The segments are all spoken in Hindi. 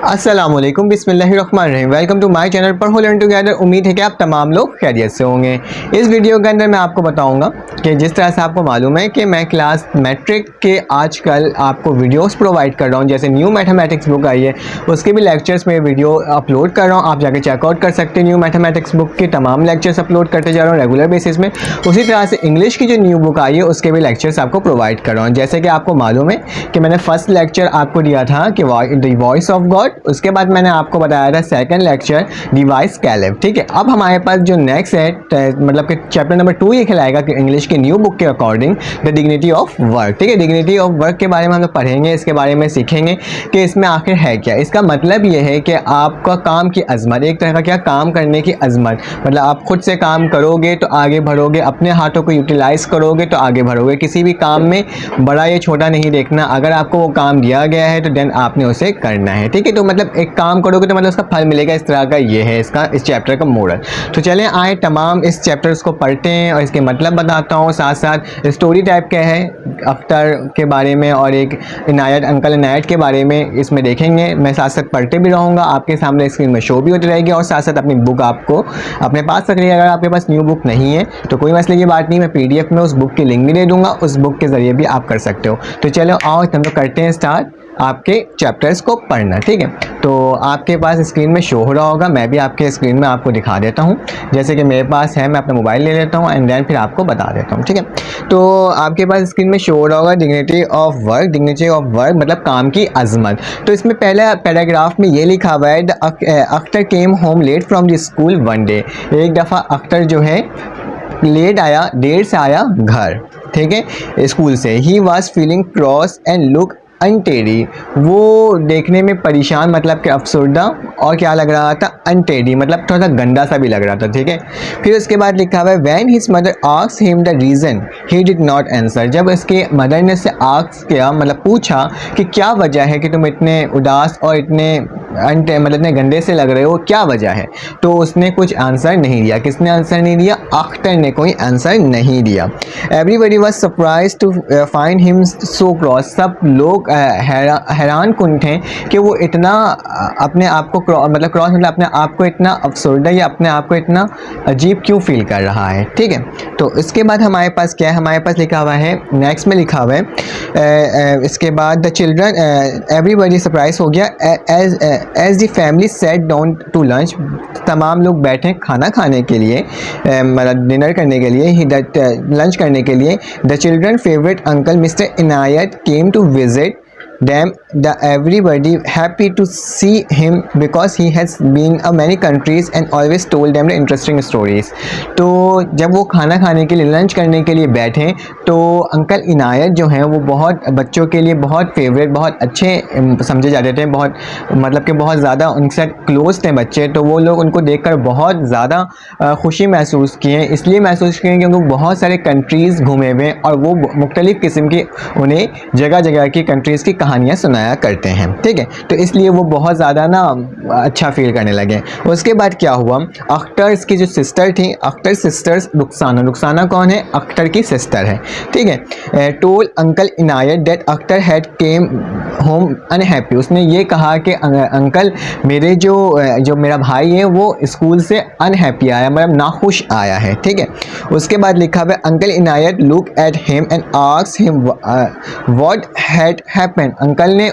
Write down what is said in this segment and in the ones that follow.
अस्सलामुअलैकुम बिस्मिल्लाहिर्रहमानिर्रहीम। वेलकम टू माय चैनल पर हो लर्न टुगेदर। उम्मीद है कि आप तमाम लोग खैरियत से होंगे। इस वीडियो के अंदर मैं आपको बताऊंगा कि जिस तरह से आपको मालूम है कि मैं क्लास मैट्रिक के आजकल आपको वीडियोस प्रोवाइड कर रहा हूं, जैसे न्यू मैथमेटिक्स बुक आई है उसके भी लेक्चर्स में वीडियो अपलोड कर रहा हूँ। आप जाके चेकआउट कर सकते हैं। न्यू मैथमेटिक्स बुक के तमाम लेक्चर्स अपलोड करते जा रहा हूँ रेगुलर बेसिस में। उसी तरह से इंग्लिश की जो न्यू बुक आई है उसके भी लेक्चर्स आपको प्रोवाइड कर रहा हूँ। जैसे कि आपको मालूम है कि मैंने फर्स्ट लेक्चर आपको दिया था कि द वॉइस ऑफ गॉड, उसके बाद मैंने आपको बताया था सेकंड लेक्चर डिवाइस कैलेब। ठीक है, अब हमारे पास जो नेक्स्ट है मतलब कि चैप्टर नंबर 2 ये खिलाएगा कि इंग्लिश की न्यू बुक के according the dignity of work. ठीक है, डिग्निटी ऑफ वर्क के बारे में हम लोग पढ़ेंगे, इसके बारे में सीखेंगे कि इसमें आखिर है क्या। इसका मतलब ये है कि आपका काम की अजमत, एक तरह का क्या काम करने की अजमत, मतलब आप खुद से काम करोगे तो आगे बढ़ोगे, अपने हाथों को यूटिलाइज करोगे तो आगे बढ़ोगे। किसी भी काम में बड़ा या छोटा नहीं देखना, अगर आपको वो काम दिया गया है तो देन आपने उसे करना है। ठीक है, तो मतलब एक काम करोगे तो मतलब उसका फल मिलेगा, इस तरह का ये है इसका इस चैप्टर का मोरल। तो चलें आए तमाम इस चैप्टर्स को पढ़ते हैं और इसके मतलब बताता हूँ, साथ साथ स्टोरी टाइप क्या है अख्तर के बारे में और एक इनायत अंकल इनायत के बारे में इसमें देखेंगे। मैं साथ साथ पढ़ते भी रहूँगा, आपके सामने स्क्रीन में शो भी होती रहेगी और साथ साथ अपनी बुक आपको अपने पास रख लीजिए। अगर आपके पास न्यू बुक नहीं है तो कोई मसले की बात नहीं, मैं PDF में उस बुक की लिंक भी दे दूँगा, उस बुक के ज़रिए भी आप कर सकते हो। तो चलो आओ हम लोग करते हैं स्टार्ट आपके चैप्टर्स को पढ़ना। ठीक है, तो आपके पास स्क्रीन में शो हो रहा होगा, मैं भी आपके स्क्रीन में आपको दिखा देता हूँ। जैसे कि मेरे पास है, मैं अपना मोबाइल ले लेता हूँ एंड देन फिर आपको बता देता हूँ। ठीक है, तो आपके पास स्क्रीन में शो हो रहा होगा dignity of work. Dignity of work मतलब काम की अजमत। तो इसमें पहला पैराग्राफ में ये लिखा हुआ है Akhtar came home late from the school one day. एक दफ़ा अख्तर जो है लेट आया, देर से आया घर, ठीक है, स्कूल से। He was feeling cross and look untidy, वो देखने में परेशान मतलब कि अफसरदा, और क्या लग रहा था अनटेडी मतलब थोड़ा सा गंदा सा भी लग रहा था। ठीक है, फिर उसके बाद लिखा हुआ है when his mother asked him the reason he did not answer. जब उसके मदर ने से आस्क किया मतलब पूछा कि क्या वजह है कि तुम इतने उदास और इतने मतलब इतने गंदे से लग रहे हो, क्या वजह है, तो उसने कुछ आंसर नहीं दिया। किसने आंसर नहीं दिया? अख्तर ने कोई आंसर नहीं दिया। Everybody was surprise to find him so cross. सब लोग हैरान कुन थे कि वो इतना अपने आप को मतलब क्रॉस मतलब अपने आप को इतना अफसरदा या अपने आप को इतना अजीब क्यों फील कर रहा है। ठीक है, तो इसके बाद हमारे पास क्या है, हमारे पास लिखा हुआ है नेक्स्ट में लिखा हुआ है इसके बाद द चिल्ड्रन एवरीबडी सरप्राइज हो गया as the family sat down to lunch. तमाम लोग बैठे खाना खाने के लिए, मतलब डिनर करने के लिए, लंच करने के लिए। The children favourite uncle mister Inayat came to visit them. The everybody happy to see him because he has been a many countries and always told them the interesting stories. तो जब वो खाना खाने के लिए लंच करने के लिए बैठे तो अंकल इनायत जो हैं वो बहुत बच्चों के लिए बहुत फेवरेट, बहुत अच्छे समझे जाते थे, बहुत मतलब कि बहुत ज़्यादा उनसे क्लोज थे बच्चे। तो वो लोग उनको देखकर बहुत ज़्यादा खुशी महसूस किए, इसलिए महसूस किए क्योंकि वो बहुत सारे कंट्रीज़ घूमे हुए और वो मुख्तलिफ़ किस्म की उन्हें जगह जगह की कंट्रीज़ की कहानियाँ सुनाया करते हैं। ठीक है, तो इसलिए वो बहुत ज़्यादा ना अच्छा फील करने लगे। उसके बाद क्या हुआ, अख्तर की जो सिस्टर थी, अख्तर सिस्टर्स रुखसाना, रुखसाना कौन है? अख्तर की सिस्टर है। ठीक है, toll uncle Inayat that Akhtar had came home unhappy. उसने ये कहा कि अंकल मेरे जो मेरा भाई है वो स्कूल से अनहैप्पी आया, मतलब नाखुश आया है। ठीक है, उसके बाद लिखा हुआ uncle Inayat look at him and asked him what had happened. Uncle ने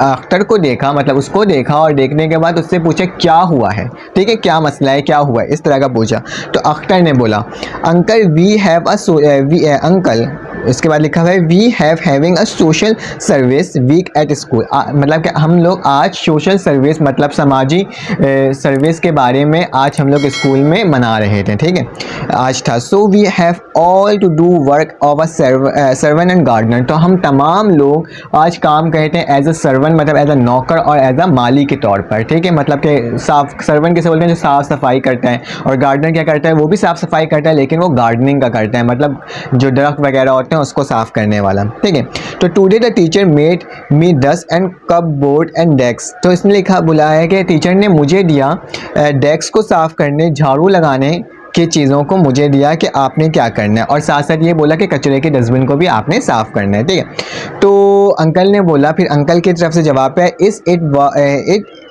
अख्तर को देखा, मतलब उसको देखा और देखने के बाद उससे पूछा क्या हुआ है। ठीक है, क्या मसला है, क्या हुआ है, इस तरह का पूछा। तो अख्तर ने बोला अंकल वी हैव अंकल, इसके बाद लिखा हुआ है we have having a social service week at school. मतलब कि हम लोग आज सोशल सर्विस मतलब समाजी सर्विस के बारे में आज हम लोग स्कूल में मना रहे थे। ठीक है, आज था। So we have all to do work of a servant and gardener. तो हम तमाम लोग आज काम करते हैं एज अ सर्वेंट मतलब एज अ नौकर और एज अ माली के तौर पर। ठीक है, मतलब कि साफ सर्वेंट किसे बोलते हैं? जो साफ़ सफाई करता है, और गार्डनर क्या करता है? वो भी साफ़ सफाई करता है लेकिन वो गार्डनिंग का करता है, मतलब जो दरख्त वगैरह होते हैं उसको साफ़ करने वाला। ठीक है, तो today the teacher made me dust and cup board and desk. तो इसने लिखा बुलाया है कि टीचर ने मुझे दिया डेस्क को साफ़ करने, झाड़ू लगाने की चीज़ों को मुझे दिया कि आपने क्या करना है, और साथ साथ ये बोला कि कचरे के डस्टबिन को भी आपने साफ़ करना है, ठीक है। तो अंकल ने बोला, फिर अंकल की तरफ से जवाब पे,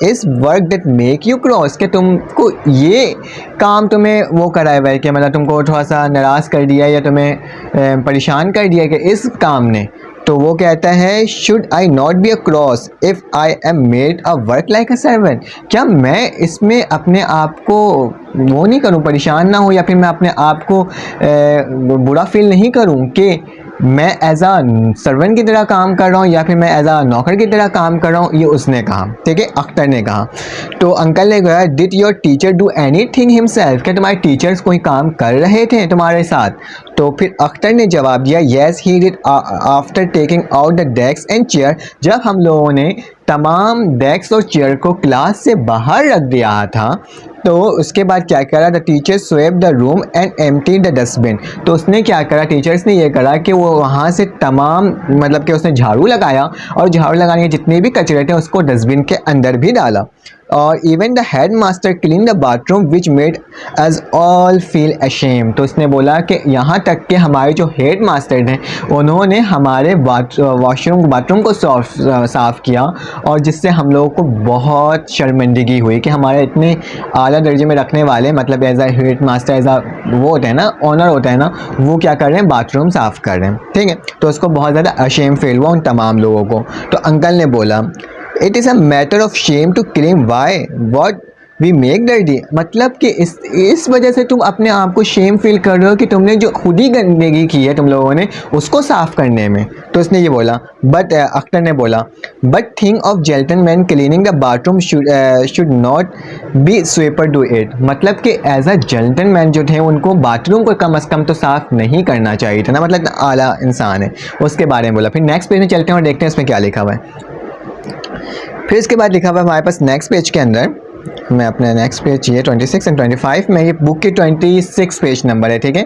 इस work that make you cross, कि तुमको ये काम तुम्हें वो कराए हुआ है कि मतलब तुमको थोड़ा सा नाराज़ कर दिया या तुम्हें परेशान कर दिया कि इस काम ने। तो वो कहता है, should I not be a cross if I am made a work like a servant, क्या मैं इसमें अपने आप को वो नहीं करूं, परेशान ना हो, या फिर मैं अपने आप को बुरा फील नहीं करूं कि मैं एज आ सर्वेंट की तरह काम कर रहा हूँ या फिर मैं एज आ नौकर की तरह काम कर रहा हूँ। ये उसने कहा, ठीक है, अख्तर ने कहा। तो अंकल ने कहा, did your teacher do any thing himself, क्या तुम्हारे टीचर्स कोई काम कर रहे थे तुम्हारे साथ? तो फिर अख्तर ने जवाब दिया, yes he did after taking out the desk and chair, जब हम लोगों ने तमाम डेस्क और चेयर को क्लास से बाहर रख दिया था तो उसके बाद क्या करा, the teacher swept the room and empty the dustbin, तो उसने क्या करा, टीचर्स ने ये करा कि वो वहाँ से तमाम मतलब कि उसने झाड़ू लगाया और झाड़ू लगाने के जितने भी कचरे थे उसको डस्टबिन के अंदर भी डाला। और even the headmaster clean the bathroom which made us all feel ashamed, तो उसने बोला कि यहाँ तक कि हमारे जो हेड मास्टर थे उन्होंने हमारे बाथरूम को साफ़ किया, और जिससे हम लोगों को बहुत शर्मिंदगी हुई कि हमारे इतने आला दर्जे में रखने वाले, मतलब एज आ हेड मास्टर, एज आ वो होता है ना, ऑनर होता है ना, वो क्या कर रहे हैं, बाथरूम साफ़ कर रहे हैं, ठीक है। तो उसको बहुत ज़्यादा अशेम फील हुआ उन तमाम लोगों को। तो अंकल ने बोला, it is a matter of shame to clean away what we make dirty, मतलब कि इस वजह से तुम अपने आप को शेम फील कर रहे हो कि तुमने जो खुद ही गंदगी की है तुम लोगों ने उसको साफ़ करने में। तो उसने ये बोला, बट अख्तर ने बोला, but think of gentleman cleaning the bathroom should not be sweeper do it, मतलब कि एज अ जेंटलमैन जो थे उनको बाथरूम को कम अज़ कम तो साफ़ नहीं करना चाहिए था ना, मतलब आला इंसान है, उसके बारे में बोला। फिर नेक्स्ट पेज में चलते हैं और देखते हैं इसमें क्या लिखा हुआ है। फिर इसके बाद लिखा हुआ है हमारे पास नेक्स्ट पेज के अंदर, मैं अपने नेक्स्ट पेज ये 26 एंड 25 में, ये बुक की 26 पेज नंबर है, ठीक है।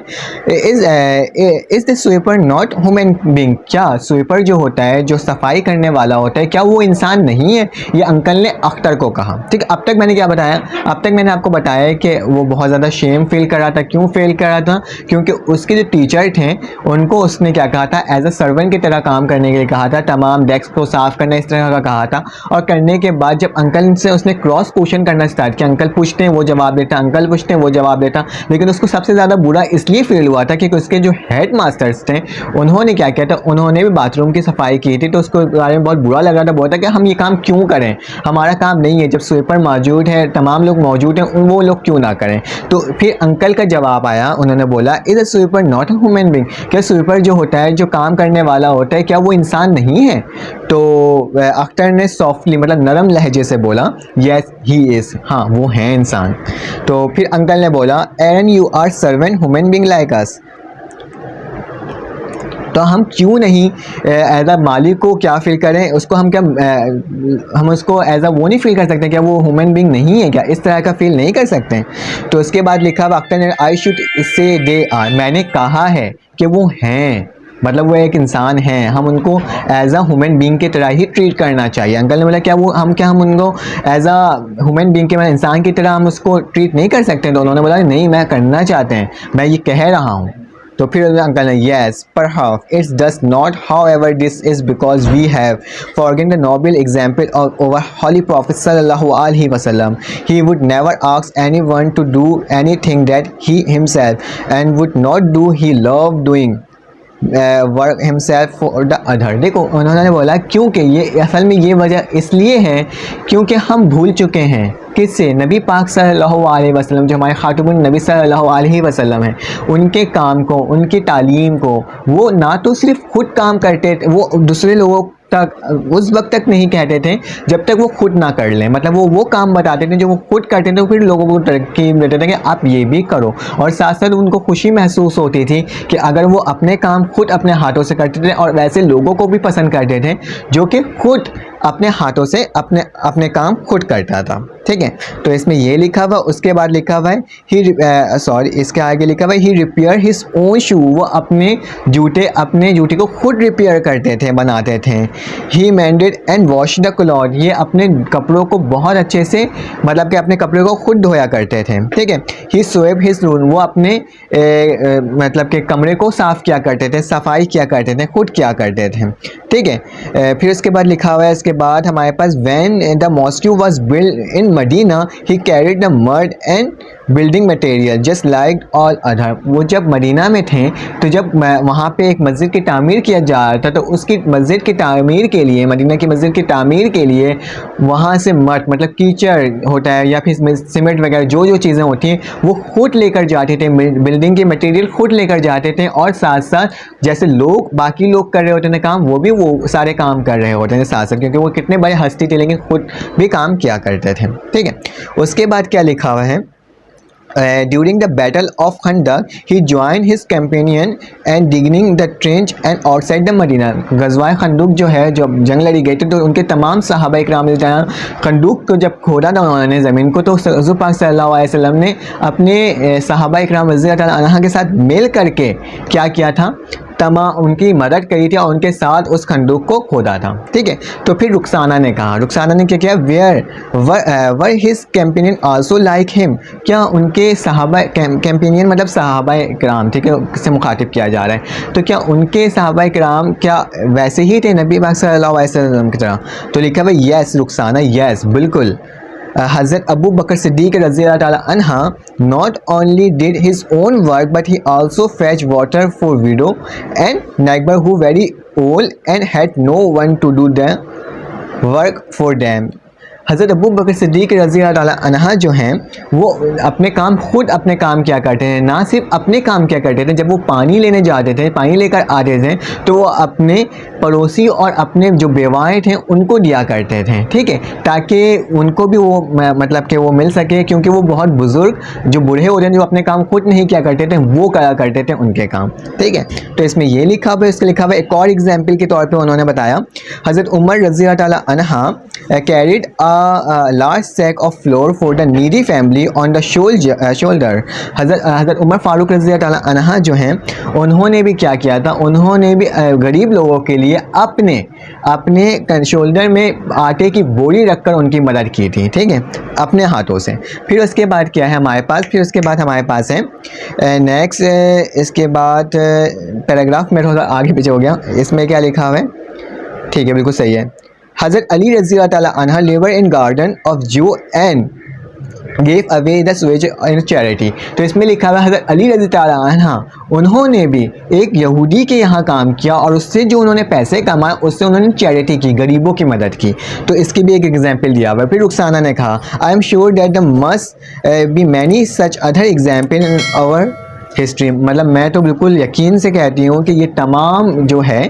Is the sweeper not human being, क्या स्वीपर जो होता है, जो सफाई करने वाला होता है, क्या वो इंसान नहीं है? ये अंकल ने अख्तर को कहा, ठीक है। अब तक मैंने क्या बताया, अब तक मैंने आपको बताया कि वो बहुत ज़्यादा शेम फील कर रहा था। क्यों फील कर रहा था? क्योंकि उसके जो टीचर थे उनको उसने क्या कहा था, एज अ सर्वेंट की तरह काम करने के लिए कहा था, तमाम डेस्क को साफ़ करना इस तरह का कहा था। और करने के बाद जब अंकल से उसने क्रॉस क्वेश्चन करना स्टार्ट किया, अंकल पूछते हैं वो जवाब देता, अंकल पूछते हैं वो जवाब देता, लेकिन उसको सबसे ज़्यादा बुरा इसलिए फील हुआ था कि उसके जो हेड मास्टर्स थे उन्होंने क्या किया था, उन्होंने भी बाथरूम की सफाई की थी, तो उसको बारे में बहुत बुरा लग रहा था, बोलता कि हम ये काम क्यों करें, हमारा काम नहीं है, जब स्वीपर मौजूद है, तमाम लोग मौजूद हैं, वो लोग क्यों ना करें। तो फिर अंकल का जवाब आया, उन्होंने बोला, is a sweeper not a human being, क्या स्वीपर जो होता है, जो काम करने वाला होता है, क्या वो इंसान नहीं है? तो अख्तर ने सॉफ्टली, मतलब नरम लहजे से बोला, येस ही इज़, हाँ वो है इंसान। तो फिर अंकल ने बोला, and you are servant human being like us, तो हम क्यों नहीं एज अ मालिक को क्या फील करें, उसको हम क्या हम उसको एज अ वो नहीं फील कर सकते, क्या वो ह्यूमन बीइंग नहीं है क्या, इस तरह का फील नहीं कर सकते? तो उसके बाद लिखा अख्तर ने, I should say they are, मैंने कहा है कि वो हैं, मतलब वो एक इंसान है, हम उनको एज अ ह्यूमन बीइंग की तरह ही ट्रीट करना चाहिए। अंकल ने बोला, क्या हम उनको एज अ ह्यूमन बीइंग के, मतलब इंसान की तरह हम उसको ट्रीट नहीं कर सकते? तो उन्होंने बोला, नहीं मैं करना चाहते हैं, मैं ये कह रहा हूँ। तो फिर अंकल ने, yes perhaps it's does not, however this is because we have forgotten the noble example of our holy prophet सल्लल्लाहु अलैहि वसल्लम, he would never ask anyone to do anything that he himself and would not do, he love doing work himself for the other. देखो उन्होंने बोला, क्योंकि ये असल में ये वजह इसलिए है क्योंकि हम भूल चुके हैं किससे, नबी पाक सल्लल्लाहु अलैहि वसल्लम, जो हमारे खातमुन नबी सल्लल्लाहु अलैहि वसल्लम हैं, उनके काम को, उनकी तालीम को, वो ना तो सिर्फ खुद काम करते थे, वो दूसरे लोगों तक उस वक्त तक नहीं कहते थे जब तक वो खुद ना कर लें, मतलब वो काम बताते थे जो वो खुद करते थे, फिर लोगों को तरकीब देते थे कि आप ये भी करो। और साथ साथ उनको खुशी महसूस होती थी कि अगर वो अपने काम खुद अपने हाथों से करते थे और वैसे लोगों को भी पसंद करते थे जो कि खुद अपने हाथों से अपने अपने काम खुद करता था, ठीक है। तो इसमें ये लिखा हुआ, उसके बाद लिखा हुआ है इसके आगे लिखा हुआ है ही रिपेयर हिज ओन शू, वो अपने जूते को खुद रिपेयर करते थे, बनाते थे। He mended and wash the cloth, ये अपने कपड़ों को बहुत अच्छे से मतलब कि अपने कपड़ों को खुद धोया करते थे, ठीक है। ही स्वेप हिज रूम, वो अपने मतलब कि कमरे को साफ़ किया करते थे, सफाई किया करते थे, खुद किया करते थे, ठीक है। फिर उसके बाद लिखा हुआ है, इसके बाद हमारे पास when the mosque was build in Medina he carried the mud and building material just like all other, वो जब मदीना में थे तो जब वहाँ पे एक मस्जिद की तामीर किया जा रहा था, तो उसकी मस्जिद की तामीर के लिए, मदीना की मस्जिद की तामीर के लिए वहाँ से मट मतलब कीचड़ होता है या फिर सीमेंट वगैरह जो जो चीज़ें होती हैं वो खुद लेकर जाते थे, बिल्डिंग के मटेरियल खुद लेकर जाते थे, और साथ साथ जैसे लोग बाकी लोग कर रहे होते थे काम, वो भी वो सारे काम कर रहे होते थे साथ साथ, क्योंकि वो कितने बड़े हस्ती थे लेकिन खुद भी काम किया करते थे, ठीक है। उसके बाद क्या लिखा हुआ है, during the battle of Khandaq he joined his companion and digging the trench and outside the Medina, Ghazwa खंदूक जो है जब जंग लड़ी गई थी तो उनके तमाम सहाबा इकराम खंदूक को जब खोदा ना उन्होंने ज़मीन को, तो हुज़ूर पाक सल्लल्लाहु अलैहि वसल्लम ने अपने सहाबा इकराम रज़ी अल्लाह अन्हा के साथ मिल करके क्या किया था, उनकी मदद करी थी और उनके साथ उस खंदूक को खोदा था, ठीक है। तो फिर रुखसाना ने कहा, रुखसाना ने क्या किया, वर his companion also like him, क्या उनके सहाबा कैंपेनियन मतलब सहाबा इकराम, ठीक है, से मुखातिब किया जा रहा है, तो क्या उनके सहाबा इकराम क्या वैसे ही थे नबी पाक सल्लल्लाहु अलैहि वसल्लम की तरह? तो लिखा हुआ यस रुखसाना, यस बिल्कुल। हज़रत अबू बकर सिद्दीक रज़ी अल्लाह ताला अन्हा not only did his own work but he also fetched water for widow and neighbor who very old and had no one to do the work for them। हज़रत अबू बकर सिद्दीक रज़ी अल्लाह ताला अन्हा जो हैं वो अपने काम किया करते हैं, ना सिर्फ अपने काम किया करते थे, जब वो पानी लेने जाते थे, पानी लेकर आते थे तो वो अपने पड़ोसी और अपने जो बेवाएँ थे उनको दिया करते थे, ठीक है, ताकि उनको भी वो मतलब कि वो मिल सके, क्योंकि वो बहुत बुज़ुर्ग जो बूढ़े होते हैं जो अपने काम खुद नहीं किया करते थे वो करा करते थे उनके काम, ठीक है। तो इसमें ये लिखा हुआ है, इसके लिखा हुआ एक और एग्जाम्पल के तौर पर उन्होंने बताया, हज़रत उमर रज़ी अल्लाह ताला अन्हा carried a large sack of flour for the needy family on the shoulder। हज़रत उमर फ़ारूक रज़ी अल्लाह ताला अन्हा जो हैं उन्होंने भी क्या किया था, उन्होंने भी गरीब लोगों के लिए अपने शोल्डर में आटे की बोरी रखकर उनकी मदद की थी, ठीक है, अपने हाथों से। फिर उसके बाद क्या है हमारे पास, है नेक्स्ट, इसके बाद पैराग्राफ में थोड़ा आगे पीछे हो गया, इसमें क्या लिखा हुआ है, ठीक है बिल्कुल सही है। हज़रत अली रज़ी अल्लाह ताला अन्हा लेवर इन गार्डन ऑफ जू and gave away the Suez in charity. तो इसमें लिखा हुआ है हज़रत अली रज़ी ताला अन्हा उन्होंने भी एक यहूदी के यहाँ काम किया और उससे जो उन्होंने पैसे कमाए उससे उन्होंने चैरिटी की, गरीबों की मदद की। तो इसकी भी एक एग्जाम्पल दिया हुआ है। फिर रुखसाना ने कहा I am sure that the must be many such other example in our history, मतलब मैं तो बिल्कुल यकीन से कहती हूँ कि ये तमाम जो है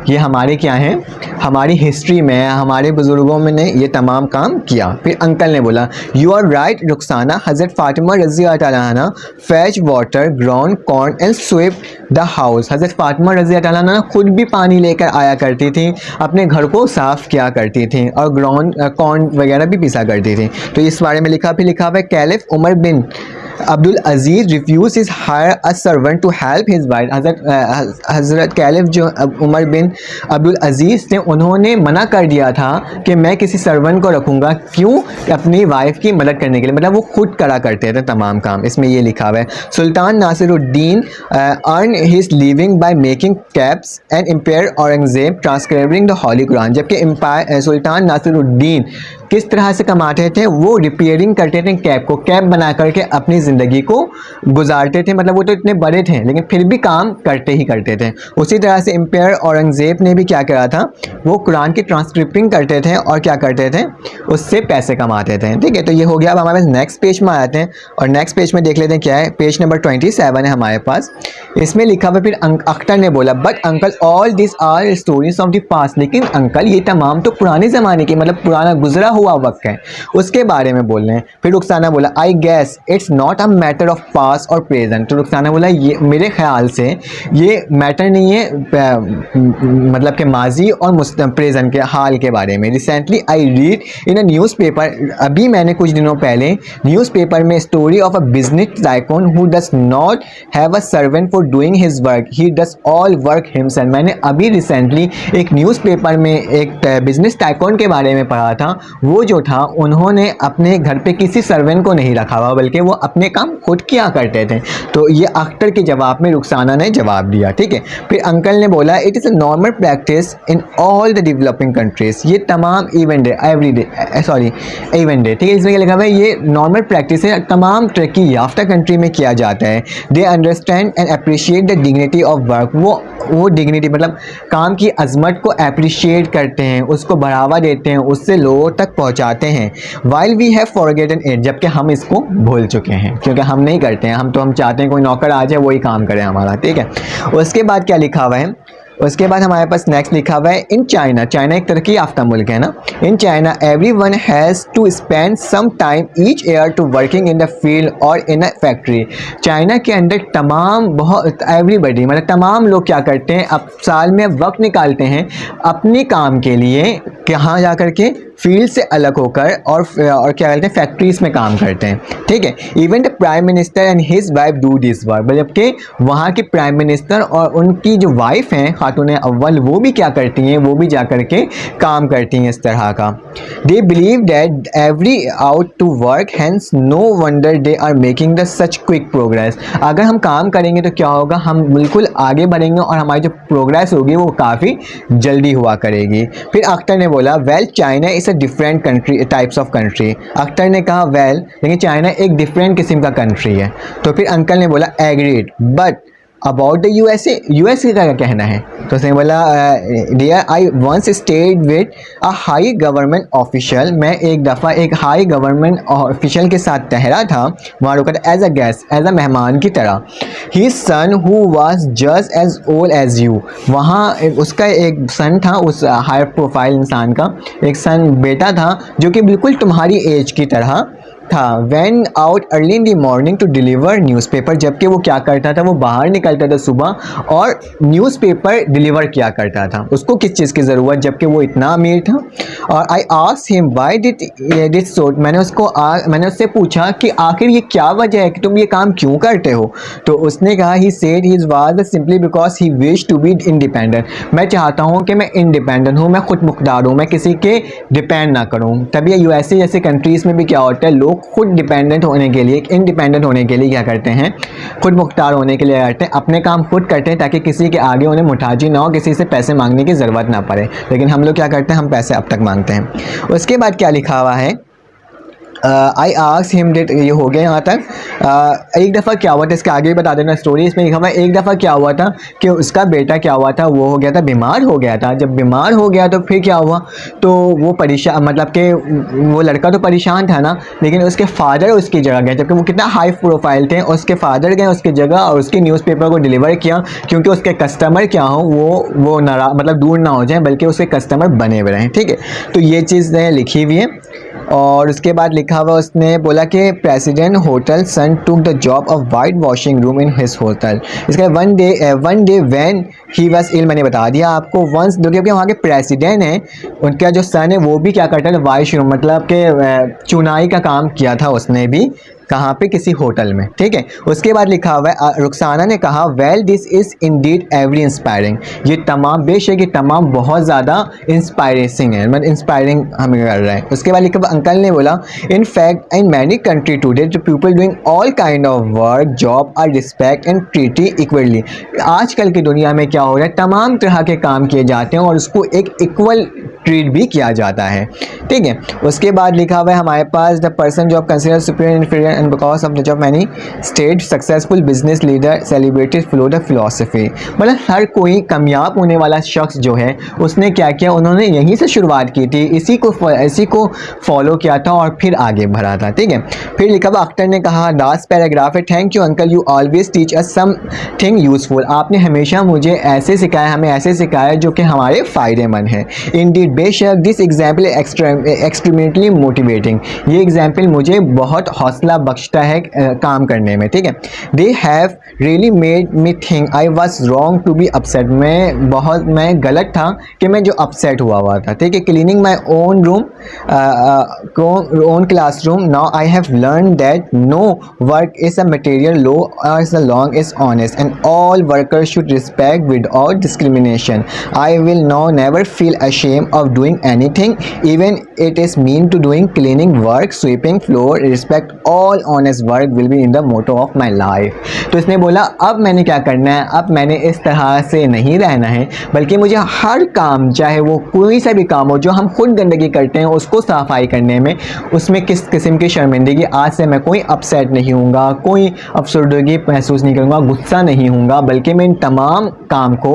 ये हमारे क्या हैं, हमारी हिस्ट्री में हमारे बुज़ुर्गों में ने ये तमाम काम किया। फिर अंकल ने बोला यू आर राइट रुखसाना, हज़रत फ़ातिमा रज़ी अल्लाह ताला अन्हा fetch water ground corn and sweep the house. हज़रत फ़ातिमा रज़ी अल्लाह ताला अन्हा खुद भी पानी लेकर आया करती थी, अपने घर को साफ़ किया करती थी और ग्राउंड कॉर्न वगैरह भी पीसा करती थी। तो इस बारे में लिखा हुआ है caliph Umar bin Abdul Aziz refuse his hire a servant to help his wife. हज़रत कैलिफ जो उमर बिन अब्दुल अजीज़ थे उन्होंने मना कर दिया था कि मैं किसी सर्वेंट को रखूँगा, क्यों, अपनी वाइफ की मदद करने के लिए, मतलब वो खुद करा करते थे तमाम काम। इसमें ये लिखा हुआ है सुल्तान Nasiruddin earn his living by making caps and emperor Aurangzeb transcribing the holy Quran. जबकि सुल्तान नासिरुद्दीन किस तरह से कमाते थे, वो रिपेयरिंग करते थे, कैप बना करके अपनी ज़िंदगी को गुजारते थे। मतलब वो तो इतने बड़े थे लेकिन फिर भी काम करते ही करते थे। उसी तरह से एम्पायर औरंगज़ेब ने भी क्या करा था, वो कुरान की ट्रांसक्रिप्टिंग करते थे और क्या करते थे, उससे पैसे कमाते थे, ठीक है। तो ये हो गया। अब हमारे पास नेक्स्ट पेज में आते हैं और नेक्स्ट पेज में देख लेते हैं क्या है। पेज नंबर 27 है हमारे पास। इसमें लिखा हुआ फिर अख्तर ने बोला but uncle all this are stories of the past, लेकिन अंकल ये तमाम तो पुराने ज़माने की, मतलब पुराना गुजरा हुआ वक्त है, उसके बारे में बोल रहे हैं। फिर रुखसाना बोला I guess it's not not a matter of past और प्रेजेंट। तो रुखसाना बोला ये मेरे ख्याल से ये मैटर नहीं है मतलब कि माजी और प्रेजेंट के हाल के बारे में। Recently I read in a newspaper, अभी मैंने कुछ दिनों पहले न्यूज़पेपर में story of a business tycoon who does not have a servant for doing his work, he does all work himself. मैंने अभी रिसेंटली एक न्यूज़पेपर में एक बिजनेस टाइकून के बारे में पढ़ा था। वो जो था उन्होंने अपने घर पे किसी सर्वेंट को नहीं रखा हुआ, बल्कि वो अपने काम खुद किया करते थे। तो ये अख्तर के जवाब में रुखसाना ने जवाब दिया, ठीक है। फिर अंकल ने बोला it is a normal practice in all the developing countries, ये तमाम event day every day event day, ठीक है। इसमें क्या लिखा हुआ है, ये नॉर्मल प्रैक्टिस है, तमाम तरक्की याफ्ता कंट्री में किया जाता है। They understand and appreciate the dignity of work, वो डिग्निटी मतलब काम की अजमत को अप्रिशिएट करते हैं, उसको बढ़ावा देते हैं, उससे लोगों तक पहुंचाते हैं। While we have forgotten it, जबकि हम इसको भूल चुके हैं, क्योंकि हम नहीं करते हैं। हम चाहते हैं कोई नौकर आ जाए वही काम करे हमारा, ठीक है। उसके बाद क्या लिखा हुआ है, उसके बाद हमारे पास नेक्स्ट लिखा हुआ है इन चाइना, चाइना एक तरक्की याफ्ता मुल्क है ना। In China every one has to spend some time each year to working in the field और इन अ फैक्ट्री। चाइना के अंदर तमाम बहुत एवरीबडी मतलब तमाम लोग क्या करते हैं, अब साल में वक्त निकालते हैं अपने काम के लिए, कहाँ जा कर के फील्ड से अलग होकर और क्या कहते हैं फैक्ट्रीज में काम करते हैं, ठीक है। Even the prime minister and his wife do this work, जबकि वहाँ के प्राइम मिनिस्टर और उनकी जो वाइफ हैं खातून अव्वल, वो भी क्या करती हैं, वो भी जा कर के काम करती हैं इस तरह का। They believe that every out to work, hence no wonder they are making the such quick progress. अगर हम काम करेंगे तो क्या होगा, हम बिल्कुल आगे बढ़ेंगे और हमारी जो प्रोग्रेस होगी वो काफ़ी जल्दी हुआ करेगी। फिर अख्तर ने बोला well China is a different country types of country. Akhtar ने कहा वेल लेकिन चाइना एक डिफरेंट किस्म का कंट्री है। तो फिर अंकल ने बोला agreed but about the USA, USA का क्या कहना है। तो उसने बोला dear I once stayed with a high government official, मैं एक दफ़ा एक हाई गवर्नमेंट ऑफिशियल के साथ ठहरा था, वहाँ रुका था as a guest, as a मेहमान की तरह। He son who was just as old as you, वहाँ उसका एक सन था, उस हाई प्रोफाइल इंसान का एक सन बेटा था जो कि बिल्कुल तुम्हारी एज की तरह था। Went out early in the morning to deliver newspaper, जबकि वो क्या करता था, वो बाहर निकलता था सुबह और न्यूज़पेपर डिलीवर किया करता था। उसको किस चीज़ की ज़रूरत, जबकि वो इतना अमीर था। और I asked him why did so, मैंने उससे पूछा कि आखिर ये क्या वजह है कि तुम ये काम क्यों करते हो। तो उसने कहा he said he was simply because he wish to be independent, मैं चाहता हूँ कि मैं इंडिपेंडेंट हूँ, मैं खुद मुख्तार हूँ, मैं किसी के डिपेंड ना करूँ। तभी यूएसए जैसे कंट्रीज़ में भी क्या होता है, लोग खुद डिपेंडेंट होने के लिए, इंडिपेंडेंट होने के लिए क्या करते हैं, खुद मुख्तार होने के लिए करते हैं, अपने काम खुद करते हैं ताकि किसी के आगे उन्हें मुहताजी ना हो, किसी से पैसे मांगने की ज़रूरत ना पड़े। लेकिन हम लोग क्या करते हैं, हम पैसे अब तक मांगते हैं। उसके बाद क्या लिखा हुआ है, आई आस्क्ड हिम डेट, ये हो गया यहाँ तक। एक दफ़ा क्या हुआ था, इसके आगे भी बता देना स्टोरी, इसमें लिखा हुआ है एक दफ़ा क्या हुआ था कि उसका बेटा क्या हुआ था, वो हो गया था बीमार हो गया था। जब बीमार हो गया तो फिर क्या हुआ, तो वो परेशान, मतलब कि वो लड़का तो परेशान था ना, लेकिन उसके फादर उसकी जगह गए, जबकि वो कितना हाई प्रोफाइल थे, उसके फादर गए उसकी जगह और उसकी न्यूज़पेपर को डिलीवर किया, क्योंकि उसके कस्टमर क्या हो, वो मतलब दूर ना हो जाए, बल्कि उसके कस्टमर बने हुए रहें, ठीक है। तो ये चीज़ें लिखी हुई है। और उसके बाद लिखा हुआ उसने बोला कि president hotel son took the job of white washing room in his hotel. इसका one day when he was ill, मैंने बता दिया आपको। वंस जो कि वहाँ के प्रेसिडेंट हैं, उनका जो सन है वो भी क्या करता है, वाइट रूम मतलब कि चुनाई का काम किया था उसने भी, कहाँ पे, किसी होटल में, ठीक है। उसके बाद लिखा हुआ है रुखसाना ने कहा well this is Indeed every inspiring, ये तमाम बेशक ये तमाम बहुत ज़्यादा इंस्पायरिंग है, मतलब इंस्पायरिंग हमें कर रहा है। उसके बाद लिखा हुआ अंकल ने बोला in fact in many country today the people doing all kind of work job are respect and treated equally. आजकल की दुनिया में क्या हो रहा है, तमाम तरह के काम किए जाते हैं और उसको एक इक्वल ट्रीट भी किया जाता है, ठीक है। उसके बाद लिखा हुआ है हमारे पास द पर्सन जो consider superior inferior and because of the job many state successful business leader celebrated flow the philosophy, मतलब हर कोई कामयाब होने वाला शख्स जो है उसने क्या किया, उन्होंने यहीं से शुरुआत की थी, इसी को फॉलो किया था और फिर आगे बढ़ा था, ठीक है। फिर लिखा हुआ अख्तर ने कहा लास्ट पैराग्राफ है, thank you uncle you always teach us something useful. आपने हमेशा मुझे ऐसे सिखाया, हमें ऐसे सिखाया जो कि हमारे फ़ायदेमंद है। इंडीड बेशक दिस एग्जाम्पल एक्सट्रीमली मोटिवेटिंग, ये एग्जाम्पल मुझे बहुत हौसला बख्शता है काम करने में, ठीक है। They have really made me think I was wrong to be upset, मैं गलत था कि मैं जो अपसेट हुआ था, ठीक है। Cleaning my own room own classroom, now I have learn that no work is a material low as long as honest and all workers should respect without discrimination. I will now never feel ashamed of doing anything even it is mean to doing cleaning work, sweeping floor. Respect all honest work will be in the motto of my life. तो इसने बोला अब मैंने क्या करना है, अब मैंने इस तरह से नहीं रहना है, बल्कि मुझे हर काम, चाहे वो कोई सा भी काम हो जो हम खुद गंदगी करते हैं, उसको सफाई करने में उसमें किस किस्म की शर्मिंदगी, आज से मैं कोई अपसेट नहीं हूँगा, कोई अफसरदगी महसूस नहीं करूँगा, गुस्सा नहीं हूँगा, बल्कि मैं इन तमाम काम को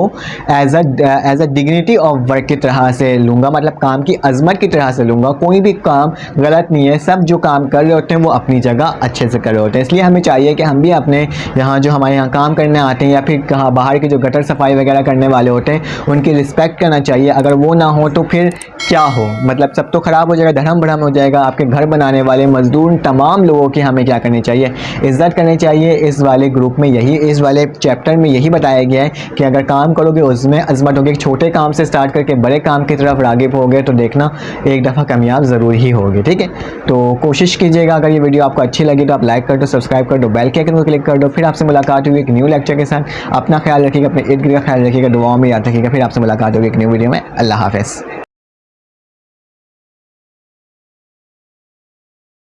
as a dignity of work की तरह से लूँगा, मतलब काम की अजमत की तरह से लूँगा। कोई भी काम गलत नहीं है, सब जो काम कर रहे होते हैं वो अपनी जगह अच्छे से कर रहे होते हैं। इसलिए हमें चाहिए कि हम भी अपने यहाँ जो हमारे यहाँ काम करने आते हैं या फिर कहाँ बाहर के जो गटर सफाई वगैरह करने वाले होते हैं उनकी रिस्पेक्ट करना चाहिए। अगर वो ना हो तो फिर क्या हो, मतलब सब तो ख़राब हो जाएगा, धर्म भरम हो जाएगा। आपके घर बनाने वाले मजदूर तमाम लोगों की हमें क्या करनी चाहिए, इज़्ज़त करनी चाहिए। इस वाले ग्रुप में यही, इस वाले चैप्टर में यही बताया गया है कि अगर काम करोगे उसमें अजमत होगी। छोटे काम से स्टार्ट करके बड़े काम की तरफ राग़िब होगे तो देखना एक दफ़ा कामयाब ज़रूर ही होगी, ठीक है। तो कोशिश कीजिएगा, अगर ये वीडियो आपको अच्छी लगी तो आप लाइक कर दो, सब्सक्राइब कर दो, बेल के आइकन को क्लिक कर दो। फिर आपसे मुलाकात होगी एक न्यू लेक्चर के साथ। अपना ख्याल रखिएगा, अपने इर्द गिर्द का ख्याल रखिएगा, दुआओं में याद रखिएगा। फिर आपसे मुलाकात होगी एक न्यू वीडियो में। अल्लाह हाफ़िज़।